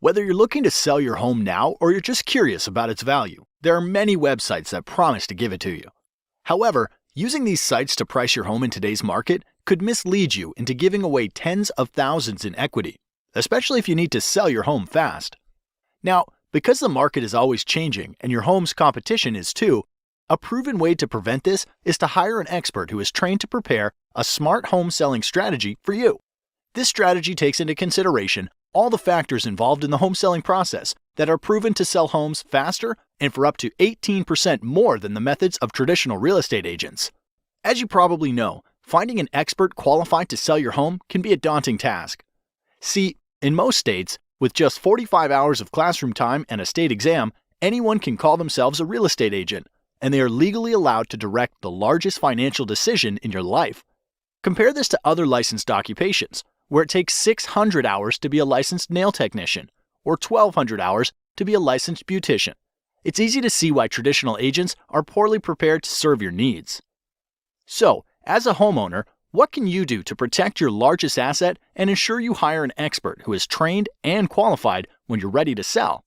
Whether you're looking to sell your home now or you're just curious about its value, there are many websites that promise to give it to you. However, using these sites to price your home in today's market could mislead you into giving away tens of thousands in equity, especially if you need to sell your home fast. Now, because the market is always changing and your home's competition is too, a proven way to prevent this is to hire an expert who is trained to prepare a smart home selling strategy for you. This strategy takes into consideration all the factors involved in the home selling process that are proven to sell homes faster and for up to 18% more than the methods of traditional real estate agents. As you probably know, finding an expert qualified to sell your home can be a daunting task. See, in most states, with just 45 hours of classroom time and a state exam, anyone can call themselves a real estate agent, and they are legally allowed to direct the largest financial decision in your life. Compare this to other licensed occupations, where it takes 600 hours to be a licensed nail technician, or 1,200 hours to be a licensed beautician. It's easy to see why traditional agents are poorly prepared to serve your needs. So, as a homeowner, what can you do to protect your largest asset and ensure you hire an expert who is trained and qualified when you're ready to sell?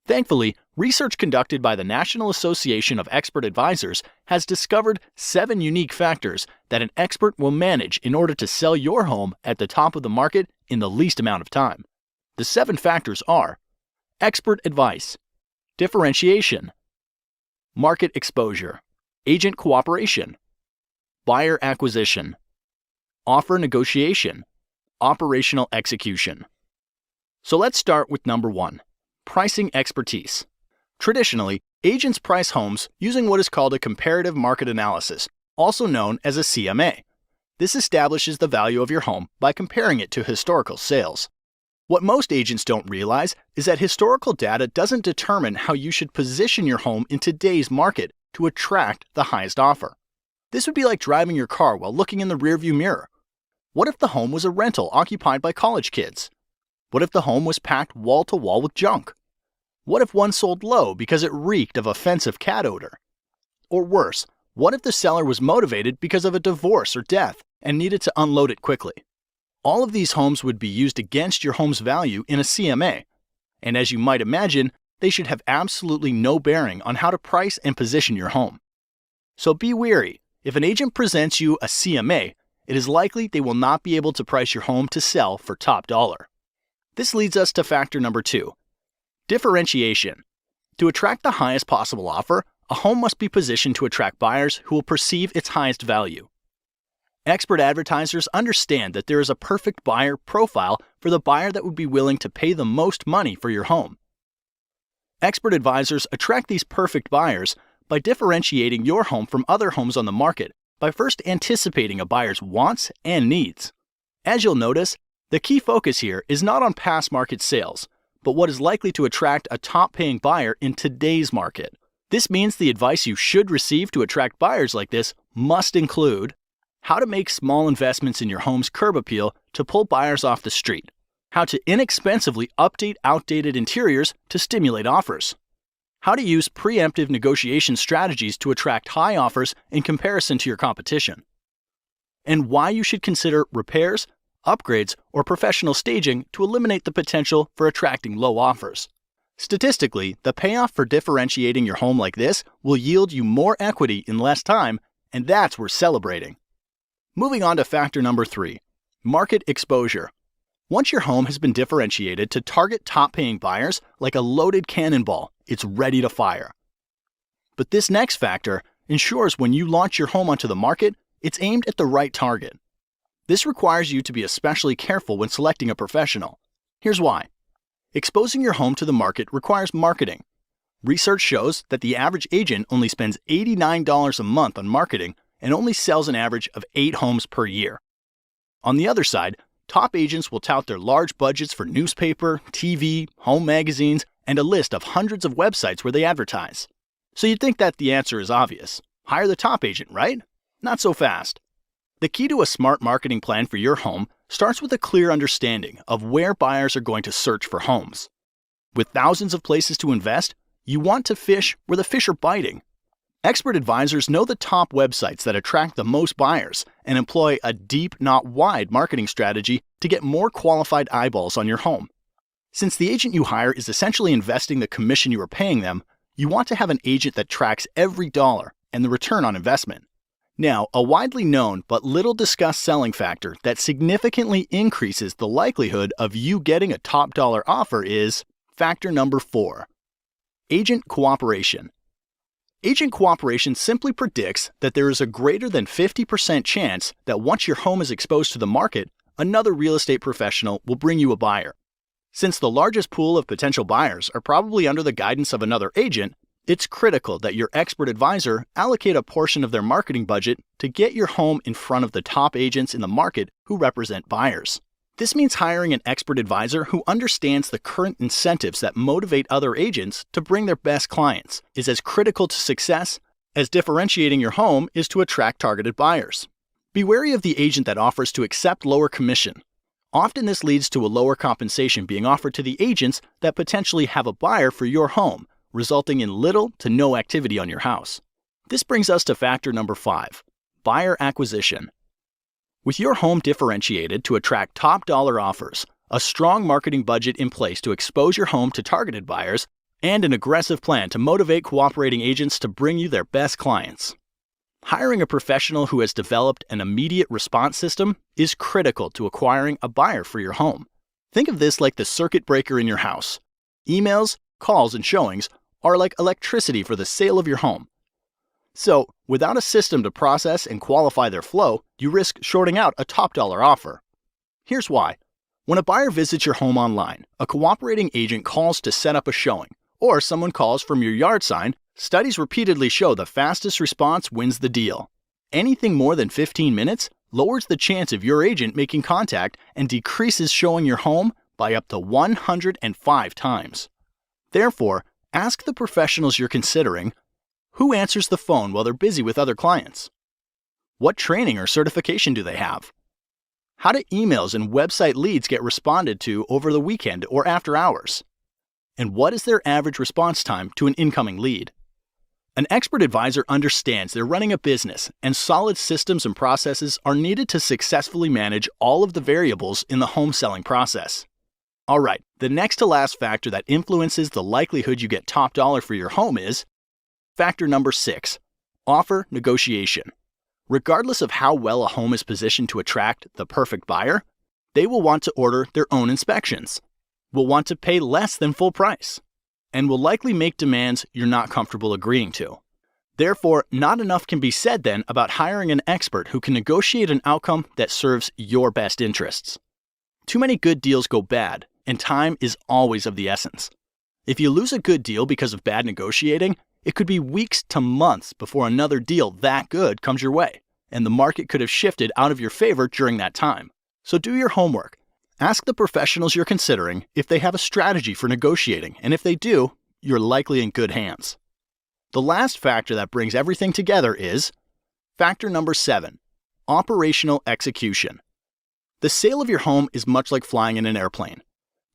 Thankfully, research conducted by the National Association of Expert Advisors has discovered 7 unique factors that an expert will manage in order to sell your home at the top of the market in the least amount of time. The 7 factors are: expert advice, differentiation, market exposure, agent cooperation, buyer acquisition, offer negotiation, operational execution. So let's start with number 1. Pricing expertise. Traditionally, agents price homes using what is called a comparative market analysis, also known as a CMA. This establishes the value of your home by comparing it to historical sales. What most agents don't realize is that historical data doesn't determine how you should position your home in today's market to attract the highest offer. This would be like driving your car while looking in the rearview mirror. What if the home was a rental occupied by college kids? What if the home was packed wall to wall with junk? What if one sold low because it reeked of offensive cat odor? Or worse, what if the seller was motivated because of a divorce or death and needed to unload it quickly? All of these homes would be used against your home's value in a CMA. And as you might imagine, they should have absolutely no bearing on how to price and position your home. So be wary. If an agent presents you a CMA, it is likely they will not be able to price your home to sell for top dollar. This leads us to factor number 2. Differentiation. To attract the highest possible offer, a home must be positioned to attract buyers who will perceive its highest value. Expert advertisers understand that there is a perfect buyer profile for the buyer that would be willing to pay the most money for your home. Expert advisors attract these perfect buyers by differentiating your home from other homes on the market by first anticipating a buyer's wants and needs. As you'll notice, the key focus here is not on past market sales, but what is likely to attract a top-paying buyer in today's market. This means the advice you should receive to attract buyers like this must include how to make small investments in your home's curb appeal to pull buyers off the street, how to inexpensively update outdated interiors to stimulate offers, how to use preemptive negotiation strategies to attract high offers in comparison to your competition, and why you should consider repairs, upgrades, or professional staging to eliminate the potential for attracting low offers. Statistically, the payoff for differentiating your home like this will yield you more equity in less time, and that's worth celebrating. Moving on to factor number 3, market exposure. Once your home has been differentiated to target top-paying buyers like a loaded cannonball, it's ready to fire. But this next factor ensures when you launch your home onto the market, it's aimed at the right target. This requires you to be especially careful when selecting a professional. Here's why. Exposing your home to the market requires marketing. Research shows that the average agent only spends $89 a month on marketing and only sells an average of 8 homes per year. On the other side, top agents will tout their large budgets for newspaper, TV, home magazines, and a list of hundreds of websites where they advertise. So you'd think that the answer is obvious. Hire the top agent, right? Not so fast. The key to a smart marketing plan for your home starts with a clear understanding of where buyers are going to search for homes. With thousands of places to invest, you want to fish where the fish are biting. Expert advisors know the top websites that attract the most buyers and employ a deep, not wide marketing strategy to get more qualified eyeballs on your home. Since the agent you hire is essentially investing the commission you are paying them, you want to have an agent that tracks every dollar and the return on investment. Now, a widely known but little discussed selling factor that significantly increases the likelihood of you getting a top dollar offer is factor number 4, agent cooperation. Agent cooperation simply predicts that there is a greater than 50% chance that once your home is exposed to the market, another real estate professional will bring you a buyer. Since the largest pool of potential buyers are probably under the guidance of another agent, it's critical that your expert advisor allocate a portion of their marketing budget to get your home in front of the top agents in the market who represent buyers. This means hiring an expert advisor who understands the current incentives that motivate other agents to bring their best clients is as critical to success as differentiating your home is to attract targeted buyers. Be wary of the agent that offers to accept lower commission. Often this leads to a lower compensation being offered to the agents that potentially have a buyer for your home, resulting in little to no activity on your house. This brings us to factor number 5, buyer acquisition. With your home differentiated to attract top dollar offers, a strong marketing budget in place to expose your home to targeted buyers, and an aggressive plan to motivate cooperating agents to bring you their best clients. Hiring a professional who has developed an immediate response system is critical to acquiring a buyer for your home. Think of this like the circuit breaker in your house. Emails, calls, and showings are like electricity for the sale of your home. So, without a system to process and qualify their flow, you risk shorting out a top dollar offer. Here's why. When a buyer visits your home online, a cooperating agent calls to set up a showing, or someone calls from your yard sign, studies repeatedly show the fastest response wins the deal. Anything more than 15 minutes lowers the chance of your agent making contact and decreases showing your home by up to 105 times. Therefore, ask the professionals you're considering, who answers the phone while they're busy with other clients? What training or certification do they have? How do emails and website leads get responded to over the weekend or after hours? And what is their average response time to an incoming lead? An expert advisor understands they're running a business, and solid systems and processes are needed to successfully manage all of the variables in the home selling process. All right, the next to last factor that influences the likelihood you get top dollar for your home is factor number 6, offer negotiation. Regardless of how well a home is positioned to attract the perfect buyer, they will want to order their own inspections, will want to pay less than full price, and will likely make demands you're not comfortable agreeing to. Therefore, not enough can be said then about hiring an expert who can negotiate an outcome that serves your best interests. Too many good deals go bad, and time is always of the essence. If you lose a good deal because of bad negotiating, it could be weeks to months before another deal that good comes your way, and the market could have shifted out of your favor during that time. So do your homework. Ask the professionals you're considering if they have a strategy for negotiating, and if they do, you're likely in good hands. The last factor that brings everything together is factor number 7, operational execution. The sale of your home is much like flying in an airplane.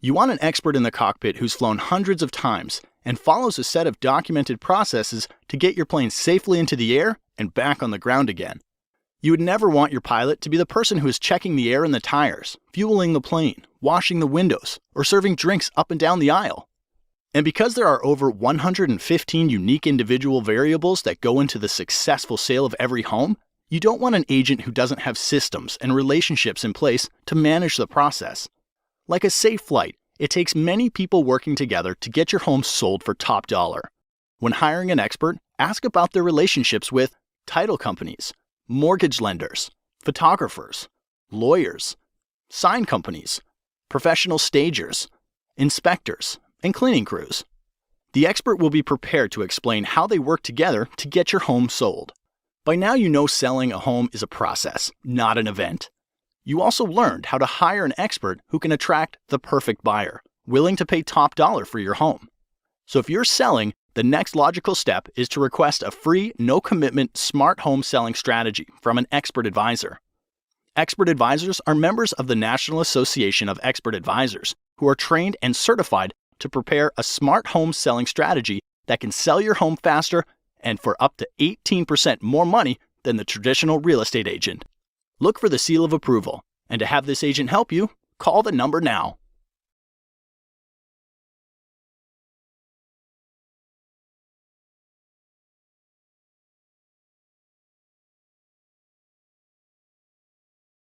You want an expert in the cockpit who's flown hundreds of times and follows a set of documented processes to get your plane safely into the air and back on the ground again. You would never want your pilot to be the person who is checking the air in the tires, fueling the plane, washing the windows, or serving drinks up and down the aisle. And because there are over 115 unique individual variables that go into the successful sale of every home, you don't want an agent who doesn't have systems and relationships in place to manage the process. Like a safe flight, it takes many people working together to get your home sold for top dollar. When hiring an expert, ask about their relationships with title companies, mortgage lenders, photographers, lawyers, sign companies, professional stagers, inspectors, and cleaning crews. The expert will be prepared to explain how they work together to get your home sold. By now you know selling a home is a process, not an event. You also learned how to hire an expert who can attract the perfect buyer, willing to pay top dollar for your home. So if you're selling, the next logical step is to request a free, no-commitment smart home selling strategy from an expert advisor. Expert advisors are members of the National Association of Expert Advisors who are trained and certified to prepare a smart home selling strategy that can sell your home faster and for up to 18% more money than the traditional real estate agent. Look for the seal of approval, and to have this agent help you, call the number now.